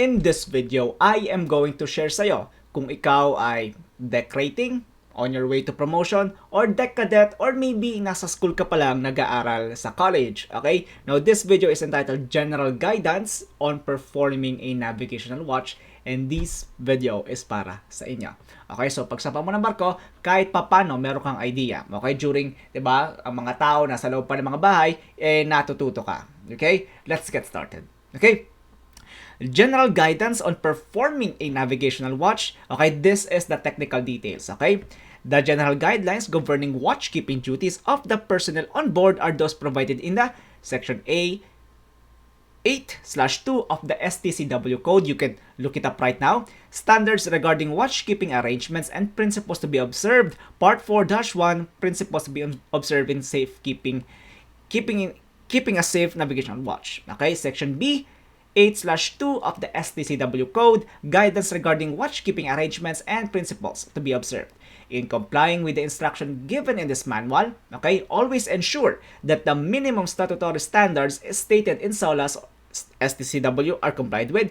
In this video, I am going to share sa'yo kung ikaw ay deck rating, on your way to promotion, or deck cadet, or maybe nasa school ka pa lang nag-aaral sa college. Okay? Now, this video is entitled General Guidance on Performing a Navigational Watch, and this video is para sa inyo. Okay, so pagsampa mo ng barko, kahit papano meron kang idea. Okay, during, 'di ba, ang mga tao nasa loob pa ng mga bahay, natututo ka. Okay? Let's get started. Okay? General guidance on performing a navigational watch. Okay, this is the technical details. Okay? The general guidelines governing watchkeeping duties of the personnel on board are those provided in the Section A 8/2 of the STCW code. You can look it up right now. Standards regarding watchkeeping arrangements and principles to be observed. Part 4-1, principles to be observed in safekeeping, keeping a safe navigational watch. Okay, Section B 8/2 of the STCW code, guidance regarding watchkeeping arrangements and principles to be observed. In complying with the instruction given in this manual, okay, always ensure that the minimum statutory standards stated in SOLAS STCW are complied with.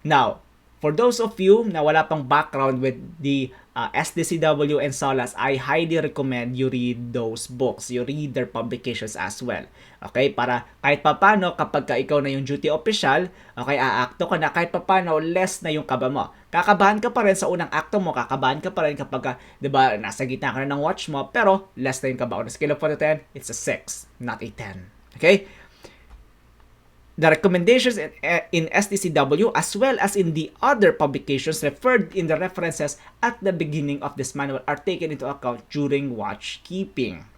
Now, for those of you na wala pang background with the STCW and SOLAS, I highly recommend you read those books. You read their publications as well. Okay? Para kahit papano, kapag ikaw na yung duty official, okay, aakto ka na, kahit papano, less na yung kaba mo. Kakabahan ka pa rin sa unang akto mo, kakabahan ka pa rin kapag, di ba, nasa gitna ka na ng watch mo, pero less na yung kaba. On a scale of 1 to 10, it's a 6, not a 10. Okay? The recommendations in STCW as well as in the other publications referred in the references at the beginning of this manual are taken into account during watch keeping.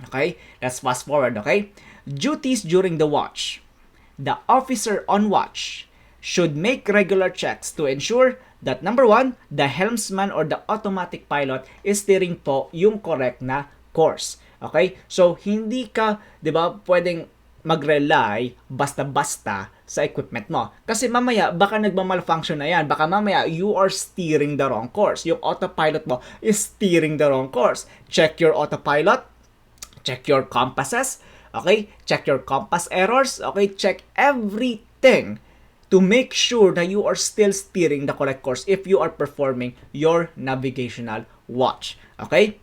Okay, let's fast forward. Okay, duties during the watch. The officer on watch should make regular checks to ensure that number 1, the helmsman or the automatic pilot is steering po yung correct na course. Okay, so hindi ka, di ba, pwedeng mag-rely basta-basta sa equipment mo. Kasi mamaya, baka nagmamalfunction na yan. Baka mamaya, you are steering the wrong course. Yung autopilot mo is steering the wrong course. Check your autopilot. Check your compasses. Okay? Check your compass errors. Okay? Check everything to make sure that you are still steering the correct course if you are performing your navigational watch. Okay?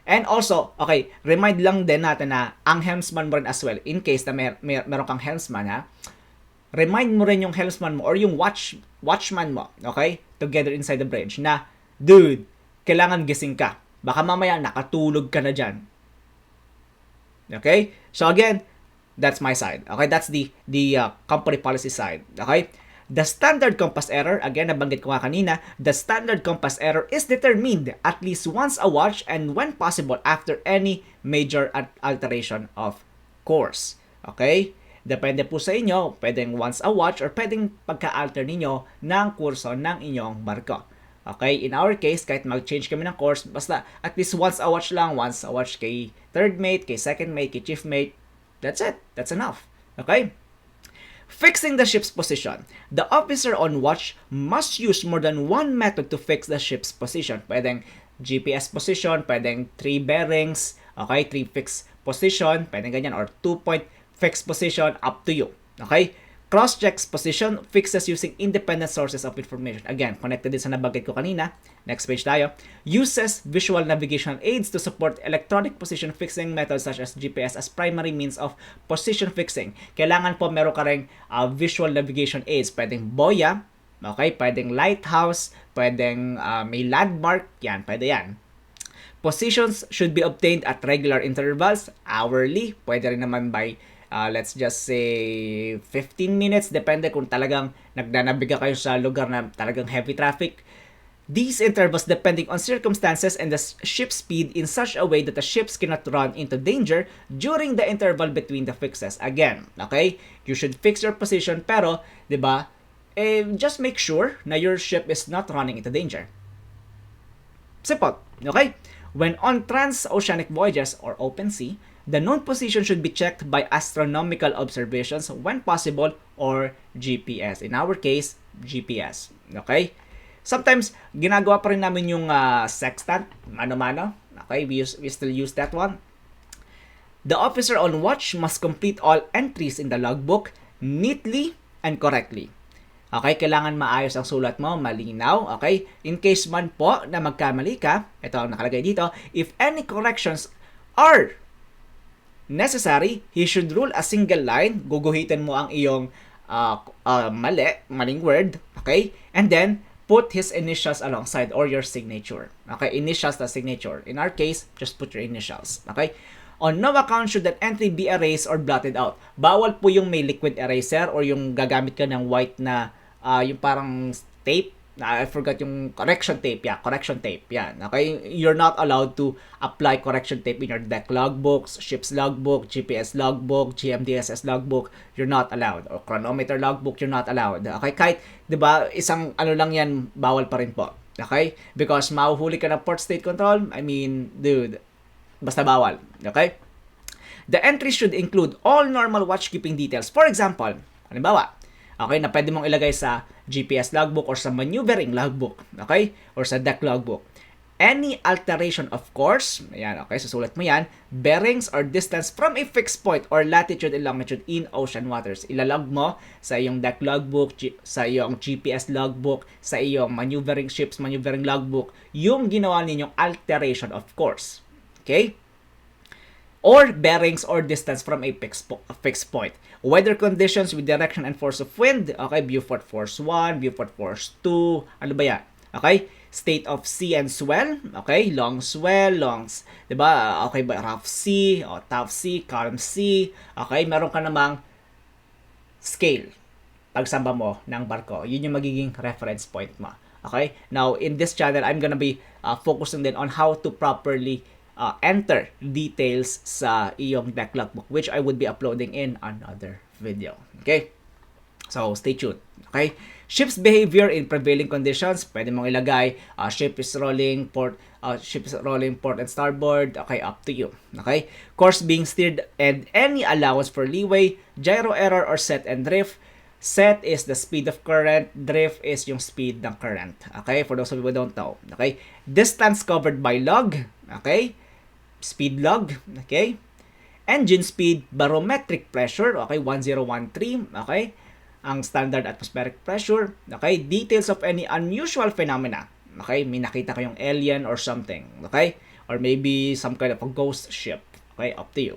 And also, okay, remind lang din natin na ang helmsman mo rin as well, in case na meron kang helmsman, ha? Remind mo rin yung helmsman mo or yung watchman mo, okay, together inside the bridge na, dude, kailangan gising ka. Baka mamaya nakatulog ka na dyan. Okay? So again, that's my side. Okay? That's the company policy side. Okay? The standard compass error, again, nabanggit ko nga kanina, the standard compass error is determined at least once a watch and when possible after any major alteration of course. Okay? Depende po sa inyo, pwedeng once a watch or pwedeng pagka-alter ninyo ng kurso ng inyong barko. Okay? In our case, kahit mag-change kami ng course, basta at least once a watch lang, once a watch kay third mate, kay second mate, kay chief mate, that's it. That's enough. Okay? Fixing the ship's position. The officer on watch must use more than one method to fix the ship's position. Pwedeng GPS position, pwedeng 3 bearings, okay, 3 fixed position, pwedeng ganyan, or 2-point fixed position, up to you. Okay? Cross-checks position fixes using independent sources of information. Again, connected din sa nabanggit ko kanina. Next page tayo. Uses visual navigational aids to support electronic position fixing methods such as GPS as primary means of position fixing. Kailangan po meron ka rin visual navigation aids. Pwedeng boya, okay? Pwedeng lighthouse, pwedeng may landmark. Yan, pwede yan. Positions should be obtained at regular intervals, hourly. Pwede rin naman by let's just say 15 minutes, depende kung talagang nagnanabiga kayo sa lugar na talagang heavy traffic. These intervals depending on circumstances and the ship speed in such a way that the ships cannot run into danger during the interval between the fixes. Again, okay? You should fix your position pero, 'di ba? Just make sure na your ship is not running into danger. Simple, okay? When on transoceanic voyages or open sea, the known position should be checked by astronomical observations when possible or GPS. In our case, GPS. Okay? Sometimes, ginagawa pa rin namin yung sextant, mano-mano. Okay? We still use that one. The officer on watch must complete all entries in the logbook neatly and correctly. Okay, kailangan maayos ang sulat mo, malinaw. Okay, in case man po na magkamali ka, ito ang nakalagay dito, if any corrections are necessary, he should rule a single line. Guguhitin mo ang iyong maling word. Okay, and then put his initials alongside or your signature. Okay, initials na signature. In our case, just put your initials. Okay. On no account should that entry be erased or blotted out. Bawal po yung may liquid eraser or yung gagamit ka ng white na yung parang tape. I forgot yung correction tape. Yeah, correction tape. Yan. Okay? You're not allowed to apply correction tape in your deck logbooks, ship's logbook, GPS logbook, GMDSS logbook. You're not allowed. Or chronometer logbook, you're not allowed. Okay? Kahit, di ba, isang ano lang yan, bawal pa rin po. Okay? Because mahuhuli ka ng port state control. I mean, dude, basta bawal. Okay? The entry should include all normal watchkeeping details. For example, halimbawa, okay, na pwede mong ilagay sa GPS logbook or sa maneuvering logbook. Okay? Or sa deck logbook. Any alteration of course, ayan, okay, susulat mo yan, bearings or distance from a fixed point or latitude and longitude in ocean waters. Ilalog mo sa iyong deck logbook, sa iyong GPS logbook, sa iyong maneuvering ships, maneuvering logbook, yung ginawa ninyong alteration of course. Okay? Or bearings or distance from a fixed point. Weather conditions with direction and force of wind. Okay, Beaufort force 1, Beaufort force 2. Ano ba yan? Okay? State of sea and swell. Okay, long swell, diba? Okay ba? Rough sea, o tough sea, calm sea. Okay, meron ka namang scale. Pagsamba mo ng barko. Yun yung magiging reference point mo. Okay? Now, in this channel, I'm gonna be focusing then on how to properly enter details sa iyong deck logbook, which I would be uploading in another video. Okay? So, stay tuned. Okay? Ship's behavior in prevailing conditions. Pwede mong ilagay, ship is rolling port and starboard. Okay, up to you. Okay? Course being steered and any allowance for leeway, gyro error or set and drift. Set is the speed of current, drift is yung speed ng current. Okay? For those of you who don't know. Okay? Distance covered by log. Okay? Speed log, okay? Engine speed, barometric pressure, okay? 1013, okay? Ang standard atmospheric pressure, okay? Details of any unusual phenomena, okay? May nakita kayong alien or something, okay? Or maybe some kind of a ghost ship, okay? Up to you.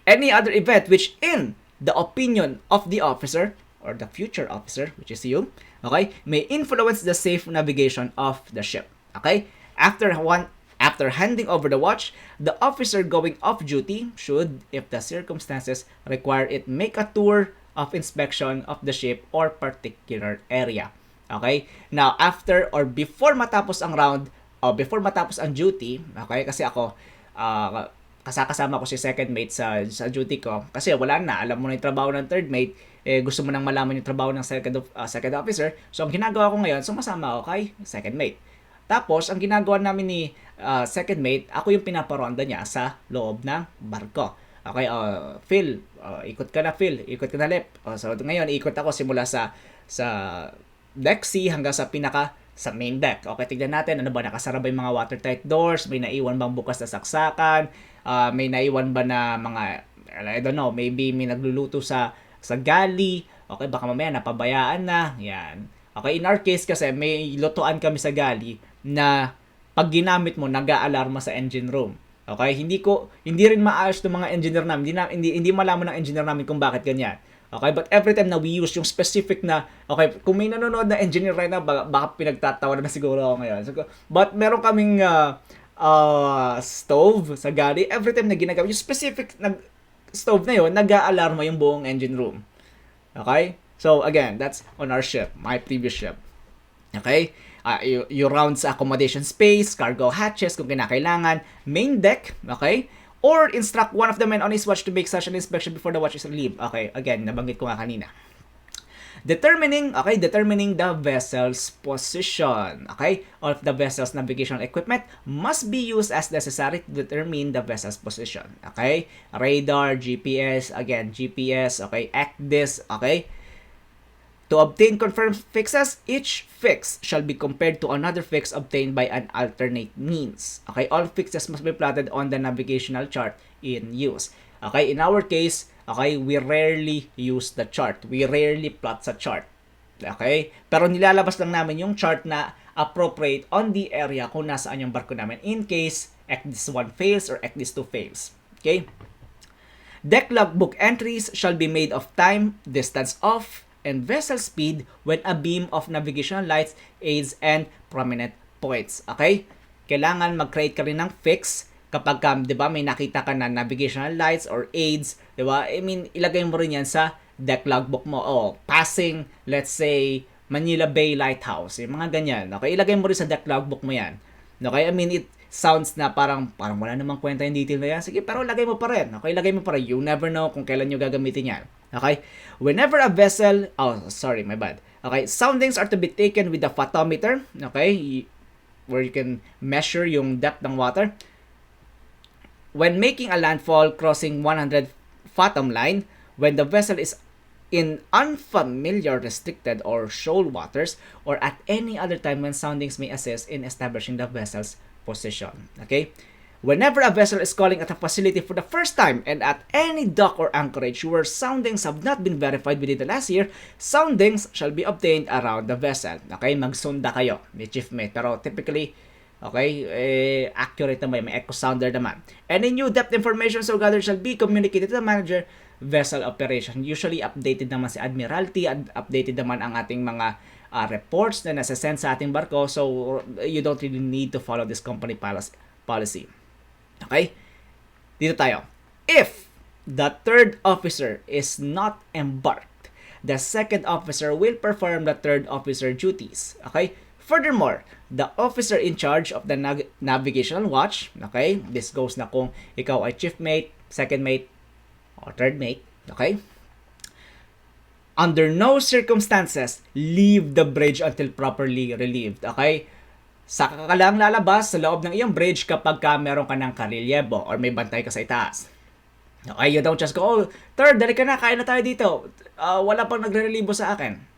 Any other event which in the opinion of the officer or the future officer, which is you, okay? May influence the safe navigation of the ship, okay? After handing over the watch, the officer going off duty should, if the circumstances require it, make a tour of inspection of the ship or particular area. Okay? Now, after or before matapos ang round, o before matapos ang duty, okay, kasi ako, kasama ko si second mate sa duty ko, kasi wala na, alam mo na yung trabaho ng third mate, gusto mo nang malaman yung trabaho ng second officer, so ang ginagawa ko ngayon, sumasama ako kay second mate. Tapos, ang ginagawa namin ni second mate, ako yung pinaparonda niya sa loob ng barko. Okay, Phil, ikot ka na Phil, ikot ka na left. So, ngayon, ikot ako simula sa deck C hanggang sa sa main deck. Okay, tignan natin, ano ba, nakasara ba yung mga watertight doors, may naiwan bang bukas na saksakan, may naiwan ba na mga, I don't know, maybe may nagluluto sa galley, okay, baka mamaya napabayaan na, yan. Okay, in our case kasi, may lutuan kami sa galley na pag ginamit mo, nag-aalarma sa engine room. Okay? Hindi rin maayos ng mga engineer namin. Hindi malaman ng engineer namin kung bakit ganyan. Okay? But every time na we use yung specific na, okay, kung may nanonood na engineer right now, baka pinagtatawa na siguro ako ngayon. So, but meron kaming stove sa galley. Every time na ginagamit, yung specific na stove na yun, nag-aalarma yung buong engine room. Okay? So, again, that's on our ship, my previous ship. Okay? You round sa accommodation space, cargo hatches kung kinakailangan, main deck, okay? Or instruct one of the men on his watch to make such an inspection before the watch is relieved. Okay, again, nabanggit ko nga kanina. Determining the vessel's position. Okay? All of the vessel's navigational equipment must be used as necessary to determine the vessel's position. Okay? Radar, GPS, again, GPS, okay? ECDIS, okay? To obtain confirmed fixes, each fix shall be compared to another fix obtained by an alternate means. Okay, all fixes must be plotted on the navigational chart in use. Okay, in our case, okay, we rarely use the chart. We rarely plot sa chart. Okay? Pero nilalabas lang namin yung chart na appropriate on the area kung nasaan yung barko namin in case this 1 fails or this 2 fails. Okay? Deck logbook entries shall be made of time, distance off, and vessel speed when a beam of navigational lights aids and prominent points. Okay? Kailangan mag-create ka rin ng fix kapag, 'di ba, may nakita ka na navigational lights or aids, 'di ba? I mean, ilagay mo rin 'yan sa deck logbook mo. Oh, passing, let's say, Manila Bay Lighthouse. Yung mga ganyan. Okay, ilagay mo rin sa deck logbook mo 'yan. Okay? I mean, it sounds na parang wala namang kwenta yung detail na yan. Sige, pero lagay mo pa rin. Okay, lagay mo pa rin. You never know kung kailan nyo gagamitin yan. Okay? Whenever a vessel... Oh, sorry, my bad. Okay, soundings are to be taken with the photometer. Okay? Where you can measure yung depth ng water. When making a landfall crossing 100 fathom line, when the vessel is in unfamiliar, restricted, or shoal waters, or at any other time when soundings may assist in establishing the vessel's position. Okay? Whenever a vessel is calling at a facility for the first time and at any dock or anchorage where soundings have not been verified within the last year, soundings shall be obtained around the vessel. Okay? Magsunda kayo ni chief mate. Pero typically, okay, accurate naman. May echo sounder naman. Any new depth information so gathered shall be communicated to the manager vessel operation. Usually, updated naman si Admiralty, updated naman ang ating mga reports na nasa-send sa ating barko. So, you don't really need to follow this company policy. Okay? Dito tayo. If the third officer is not embarked, the second officer will perform the third officer duties. Okay? Furthermore, the officer in charge of the navigational watch, okay? This goes na kung ikaw ay chief mate, second mate, or third mate, okay? Under no circumstances, leave the bridge until properly relieved, okay? Saka ka lang lalabas sa loob ng iyong bridge kapag meron ka ng karelyebo or may bantay ka sa itaas. Okay, you don't just go, oh, third, dali ka na, kain na tayo dito. Wala pang nagre-relibo sa akin.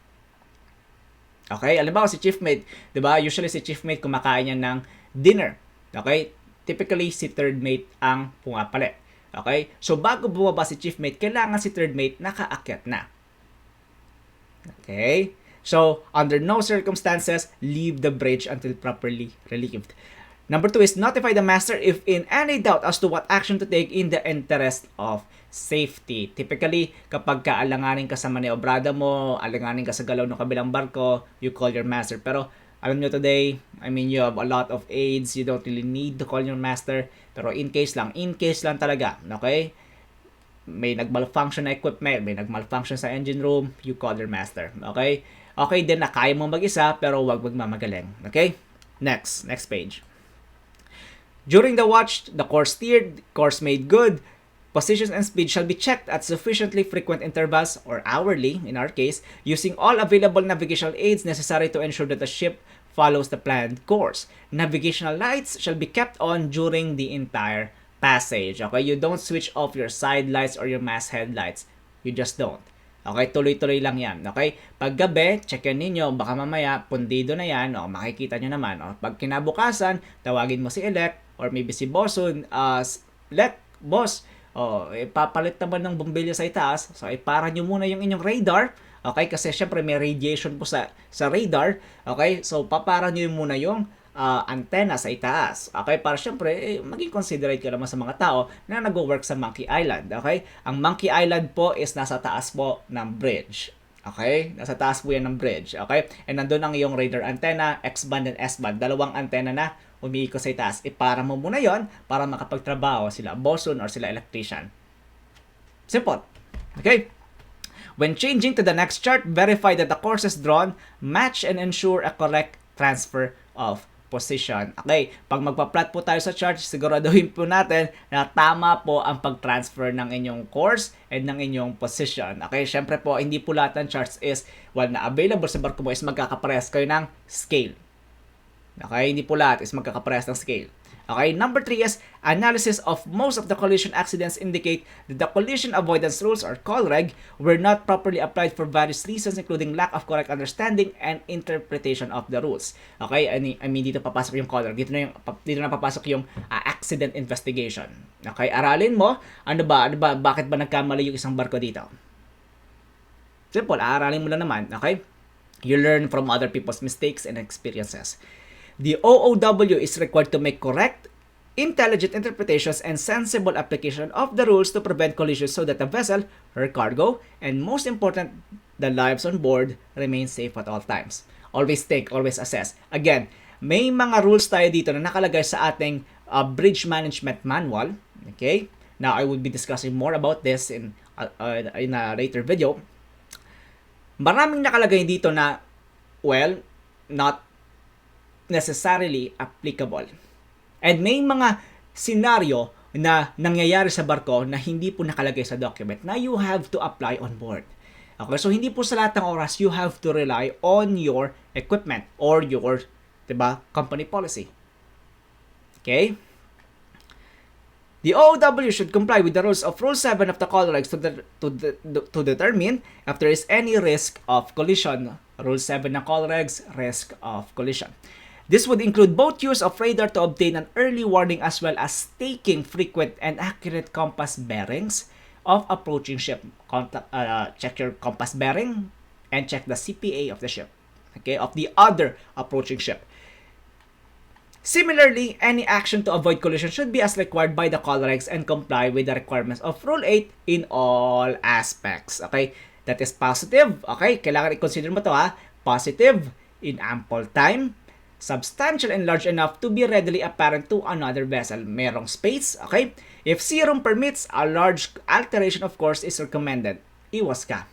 Okay, alam ba si chief mate, 'di ba? Usually si chief mate kumakain niya ng dinner. Okay? Typically si third mate ang pumapalit. Okay? So bago bumaba si chief mate, kailangan si third mate nakaakyat na. Okay? So, under no circumstances, leave the bridge until properly relieved. Number 2 is notify the master if in any doubt as to what action to take in the interest of safety. Typically, kapag kaalanganin ka sa maniobrada mo, alanganin ka sa galaw ng kabilang barko, you call your master. Pero, alam nyo today, I mean, you have a lot of aids, you don't really need to call your master. Pero in case lang talaga, okay? May nag-malfunction na equipment, may nag-malfunction sa engine room, you call your master, okay? Okay din na kaya mo mag-isa, pero wag magmamagaling, okay? Next page. During the watch, the course steered, course made good, positions and speed shall be checked at sufficiently frequent intervals, or hourly in our case, using all available navigational aids necessary to ensure that the ship follows the planned course. Navigational lights shall be kept on during the entire passage. Okay, you don't switch off your side lights or your masthead lights. You just don't. Okay, tuloy-tuloy lang yan. Okay, pag gabi, check-in ninyo, baka mamaya, pundido na yan, o makikita nyo naman. O, pag kinabukasan, tawagin mo si Elec, or maybe si Bosun, Elec, boss, papalit naman ng bombilya sa itaas, so ipara nyo muna yung inyong radar, okay, kasi syempre may radiation po sa radar, okay, so papara nyo muna yung antenna sa itaas. Okay? Para syempre, maging considerate ka naman sa mga tao na nag-work sa Monkey Island. Okay? Ang Monkey Island po is nasa taas po ng bridge. Okay? Nasa taas po yan ng bridge. Okay? And nandun ang iyong radar antenna, X-band and S-band. Dalawang antenna na umiikot sa itaas. Ipara mo muna yon para makapagtrabaho sila bosun or sila electrician. Simple. Okay? When changing to the next chart, verify that the courses drawn match and ensure a correct transfer of position. Okay, pag magpa-plot po tayo sa chart, siguraduhin po natin na tama po ang pag-transfer ng inyong course and ng inyong position. Okay, syempre po, hindi po lahat ng charts is, na available sa barko mo is magkakaparehas kayo ng scale. Okay, hindi po lahat is magkakaparehas ng scale. Okay, number 3 is analysis of most of the collision accidents indicate that the collision avoidance rules or COLREG were not properly applied for various reasons including lack of correct understanding and interpretation of the rules. Okay, I mean dito papasok yung COLREG, dito na papasok yung accident investigation. Okay, aralin mo, ano ba, bakit ba nagkamali yung isang barko dito? Simple, aralin mo lang naman, okay? You learn from other people's mistakes and experiences. The OOW is required to make correct, intelligent interpretations and sensible application of the rules to prevent collisions so that the vessel, her cargo, and most important, the lives on board remain safe at all times. Always think, always assess. Again, may mga rules tayo dito na nakalagay sa ating bridge management manual. Okay? Now, I will be discussing more about this in a later video. Maraming nakalagay dito na, well, not necessarily applicable. And may mga senaryo na nangyayari sa barko na hindi po nakalagay sa document na you have to apply on board. Okay, so hindi po sa lahat ng oras you have to rely on your equipment or your, diba, company policy. Okay? The OOW should comply with the rules of Rule 7 of the CADETS to determine if there is any risk of collision. Rule 7 ng CADETS, risk of collision. This would include both use of radar to obtain an early warning as well as taking frequent and accurate compass bearings of approaching ship. Check your compass bearing and check the CPA of the ship. Okay, of the other approaching ship. Similarly, any action to avoid collision should be as required by the CADETS and comply with the requirements of Rule 8 in all aspects. Okay, that is positive. Okay, kailangan i-consider mo to ha. Positive, in ample time, substantial and large enough to be readily apparent to another vessel. Merong space, okay? If sea room permits, a large alteration of course is recommended. Iwas ka.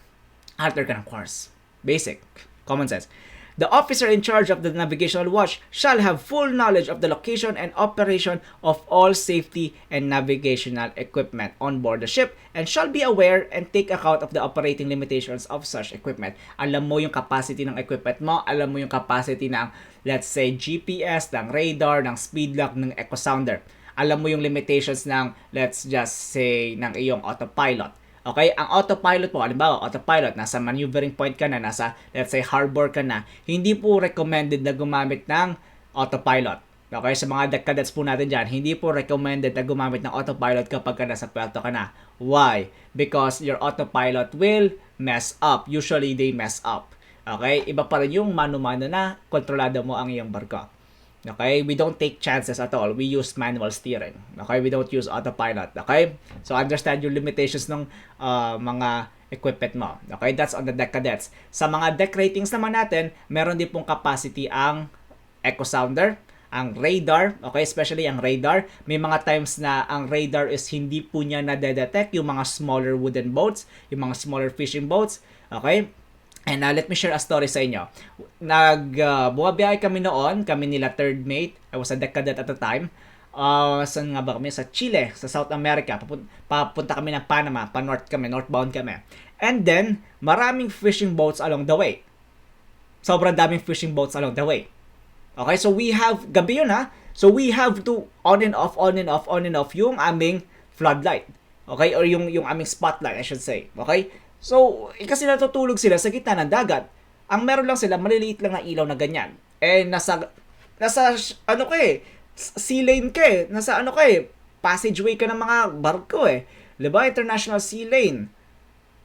Alter ka ng course. Basic. Common sense. The officer in charge of the navigational watch shall have full knowledge of the location and operation of all safety and navigational equipment on board the ship and shall be aware and take account of the operating limitations of such equipment. Alam mo yung capacity ng equipment mo, alam mo yung capacity ng, let's say, GPS, ng radar, ng speed lock, ng echo sounder. Alam mo yung limitations ng, let's just say, ng iyong autopilot. Okay, ang autopilot po, halimbawa, autopilot, nasa maneuvering point ka na, nasa, let's say, harbor ka na, hindi po recommended na gumamit ng autopilot. Okay, sa mga deck cadets po natin dyan, hindi po recommended na gumamit ng autopilot kapag ka nasa puerto ka na. Why? Because your autopilot will mess up. Usually, they mess up. Okay, iba pa rin yung mano-mano na kontrolado mo ang iyong barko. Okay, we don't take chances at all. We use manual steering. Okay, we don't use autopilot. Okay, so understand yung limitations ng mga equipment mo. Okay, that's on the deck cadets. Sa mga deck ratings naman natin, meron din pong capacity ang echo sounder, ang radar. Okay, especially ang radar. May mga times na ang radar is hindi po niya na-detect yung mga smaller wooden boats, yung mga smaller fishing boats. Okay. And let me share a story sa inyo. Bumabiyahe kami noon, kami nila thirdmate. I was a deck cadet at the time. Saan nga ba kami? Sa Chile, sa South America. Papunta kami ng Panama, pa-north kami, northbound kami. And then, maraming fishing boats along the way. Sobrang daming fishing boats along the way. Okay, so we have, gabi yun ha. So we have to on and off yung aming floodlight. Okay, or yung aming spotlight, I should say. Okay? So, kasi natutulog sila sa gitna ng dagat. Ang meron lang sila, maliliit lang na ilaw na ganyan. Eh, nasa ano ka eh, sea lane ka eh. Nasa ano ka eh, passageway ka ng mga barko eh. Diba? International sea lane.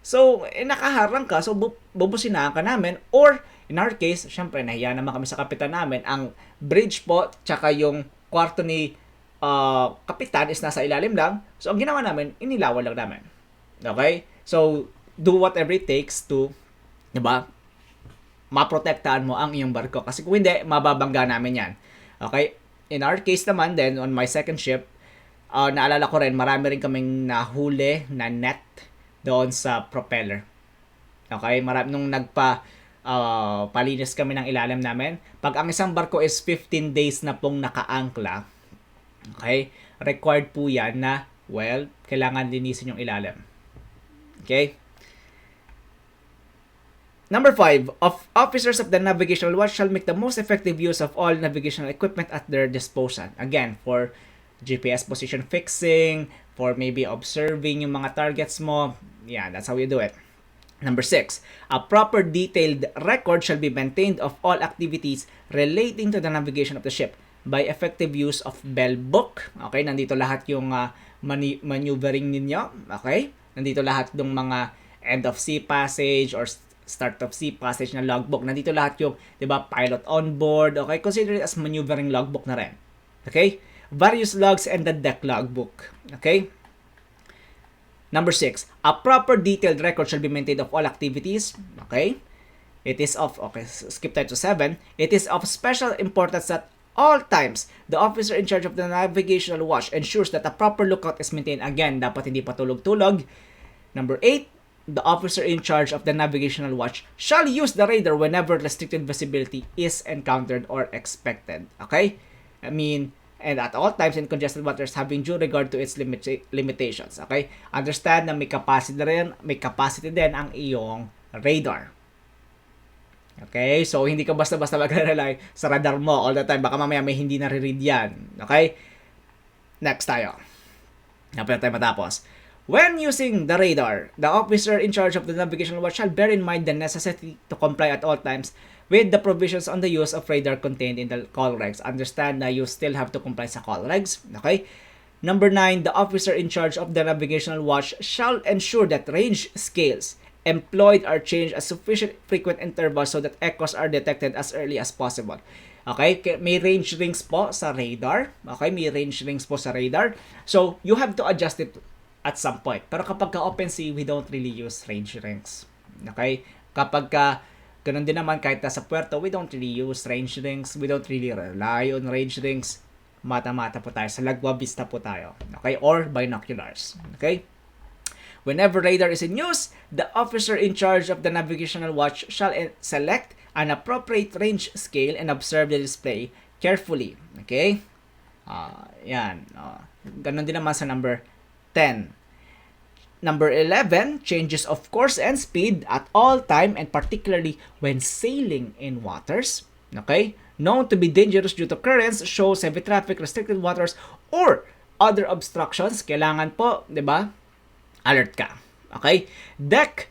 So, nakaharang ka, so bubusinahan ka namin. Or, in our case, syempre, nahiya naman kami sa kapitan namin. Ang bridge po, tsaka yung kwarto ni kapitan is nasa ilalim lang. So, ang ginawa namin, inilawan lang namin. Okay? So, do whatever it takes to, diba, maprotektahan mo ang iyong barko. Kasi kung hindi, mababangga namin yan. Okay? In our case naman, then, on my second ship, naalala ko rin, marami rin kaming nahuli na net doon sa propeller. Okay? Nung palinis kami ng ilalim namin, pag ang isang barko is 15 days na pong naka-angkla, okay? Required po yan na, well, kailangan linisin yung ilalim. Okay? Number 5, officers of the navigational watch shall make the most effective use of all navigational equipment at their disposal. Again, for GPS position fixing, for maybe observing yung mga targets mo. Yeah, that's how you do it. Number 6, a proper detailed record shall be maintained of all activities relating to the navigation of the ship by effective use of bell book. Okay, nandito lahat yung maneuvering ninyo. Okay, nandito lahat ng mga end of sea passage or start of sea, passage na logbook. Nandito lahat yung, di ba, pilot on board. Okay, consider it as maneuvering logbook na rin. Okay? Various logs and the deck logbook. Okay? Number 6, a proper detailed record shall be maintained of all activities. Okay? It is of, okay, skip tayo to 7. It is of special importance that all times, the officer in charge of the navigational watch ensures that a proper lookout is maintained. Again, dapat hindi patulog-tulog. Number 8, the officer in charge of the navigational watch shall use the radar whenever restricted visibility is encountered or expected. Okay? I mean, and at all times in congested waters having due regard to its limitations. Okay? Understand na may capacity din ang iyong radar. Okay? So, hindi ka basta-basta mag-rely sa radar mo all the time. Baka mamaya may hindi nare-read yan. Okay? Next tayo. Napila tayo matapos. When using the radar, the officer in charge of the navigational watch shall bear in mind the necessity to comply at all times with the provisions on the use of radar contained in the call regs. Understand na you still have to comply sa call regs. Okay? Number 9, the officer in charge of the navigational watch shall ensure that range scales employed are changed at sufficient frequent intervals so that echoes are detected as early as possible. Okay? May range rings po sa radar. Okay? May range rings po sa radar. So, you have to adjust it at some point. Pero kapag ka open sea, we don't really use range rings. Okay? Kapag ka ganun din naman, kahit nasa puerto, we don't really use range rings. We don't really rely on range rings. Mata-mata po tayo. Sa lagwa vista po tayo. Okay? Or binoculars. Okay? Whenever radar is in use, the officer in charge of the navigational watch shall select an appropriate range scale and observe the display carefully. Okay? Yan. Ganun din naman sa number 10. Number 11, changes of course and speed at all time and particularly when sailing in waters, okay, known to be dangerous due to currents, shows, heavy traffic, restricted waters, or other obstructions. Kailangan po, di ba, alert ka. Okay? Deck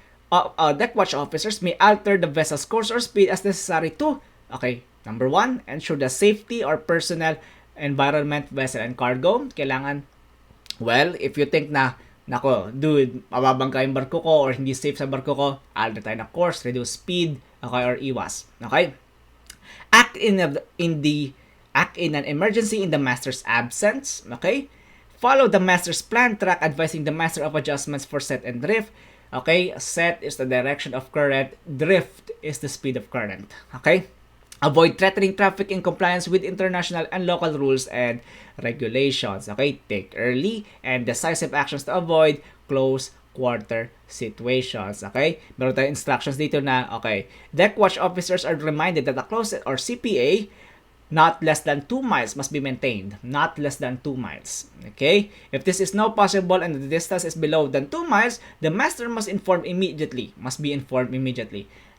watch officers may alter the vessel's course or speed as necessary to, okay, number 1, ensure the safety or personnel, environment, vessel, and cargo. Kailangan, well, if you think na, nako, dude, mababangga yung barko ko or hindi safe sa barko ko, alter tayo na course, reduce speed, okay, or iwas. Okay? Act in an emergency in the master's absence. Okay? Follow the master's plan track, advising the master of adjustments for set and drift. Okay? Set is the direction of current. Drift is the speed of current. Okay? Avoid threatening traffic in compliance with international and local rules and regulations. Okay? Take early and decisive actions to avoid close quarter situations. Okay? Meron tayong instructions dito na, okay, deck watch officers are reminded that the closest or CPA not less than 2 miles must be maintained. Not less than 2 miles. Okay? If this is not possible and the distance is below than 2 miles, the master must be informed immediately.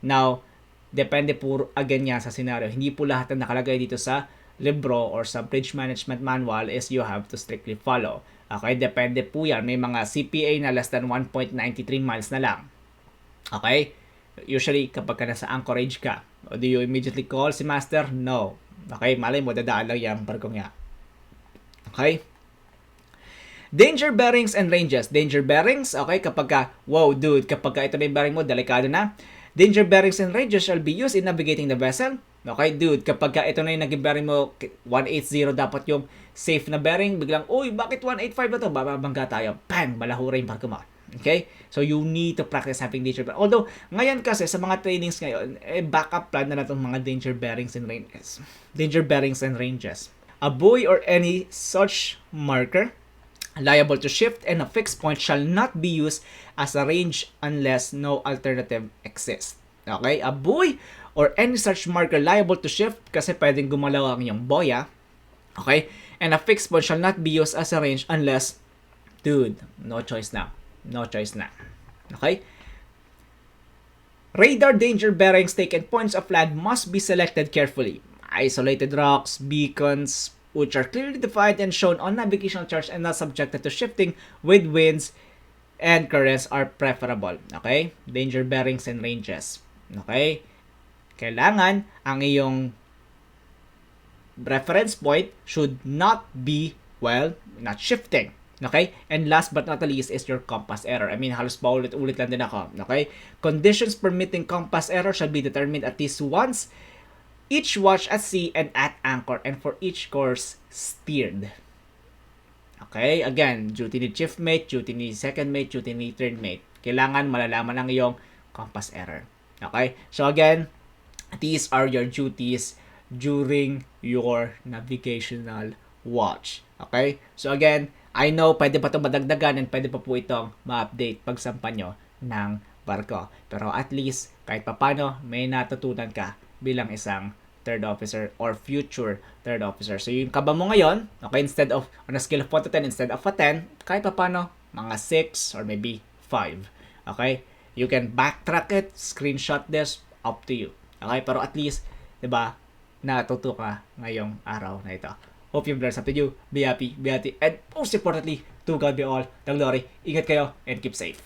Now, depende po again yan sa scenario. Hindi po lahat na nakalagay dito sa libro or sa bridge management manual is you have to strictly follow. Okay, depende po yan. May mga CPA na less than 1.93 miles na lang. Okay? Usually, kapag ka nasa anchorage ka, do you immediately call si master? No. Okay, malay mo, dadaan lang yung barkong niya. Okay? Danger bearings and ranges. Danger bearings, okay, kapag ka, wow dude, kapag ka ito na yung bearing mo, delikado na. Danger bearings and ranges shall be used in navigating the vessel. Okay, dude, kapag ka ito na yung naging bearing mo, 180 dapat yung safe na bearing, biglang, uy, bakit 185 na to? Bababangga tayo. Bang! Malahura yung barko mo. Okay? So, you need to practice having danger bearings. Although, ngayon kasi, sa mga trainings ngayon, backup plan na itong mga danger bearings and ranges. Danger bearings and ranges. A buoy or any such marker liable to shift and a fixed point shall not be used as a range unless no alternative exists. Okay? A buoy or any such marker liable to shift kasi pwedeng gumalaw ang iyong boya. Okay? And a fixed point shall not be used as a range unless, dude, no choice na. No choice na. Okay? Radar danger bearings taken points of land must be selected carefully. Isolated rocks, beacons, which are clearly defined and shown on navigational charts and not subjected to shifting with winds and currents are preferable. Okay? Danger bearings and ranges. Okay? Kailangan ang iyong reference point should not be, well, not shifting. Okay? And last but not least is your compass error. I mean, halos paulit-ulit lang din ako. Okay? Conditions permitting compass error shall be determined at least once each watch at sea and at anchor and for each course steered. Okay? Again, duty ni chief mate, duty ni second mate, duty ni third mate. Kailangan malalaman ang iyong compass error. Okay? So again, these are your duties during your navigational watch. Okay? So again, I know pwede pa itong madagdagan and pwede pa po itong ma-update pagsampa nyo ng barko. Pero at least, kahit papano, may natutunan ka bilang isang third officer or future third officer. So yung kaba mo ngayon, okay, instead of, on a scale of 1 to 10, instead of a 10, kahit papano, mga 6 or maybe 5. Okay? You can backtrack it, screenshot this, up to you. Okay? Pero at least, 'di ba, natuto ka ngayong araw na ito. Hope you've learned something new. Be happy, and most importantly, to God be all the glory. Ingat kayo and keep safe.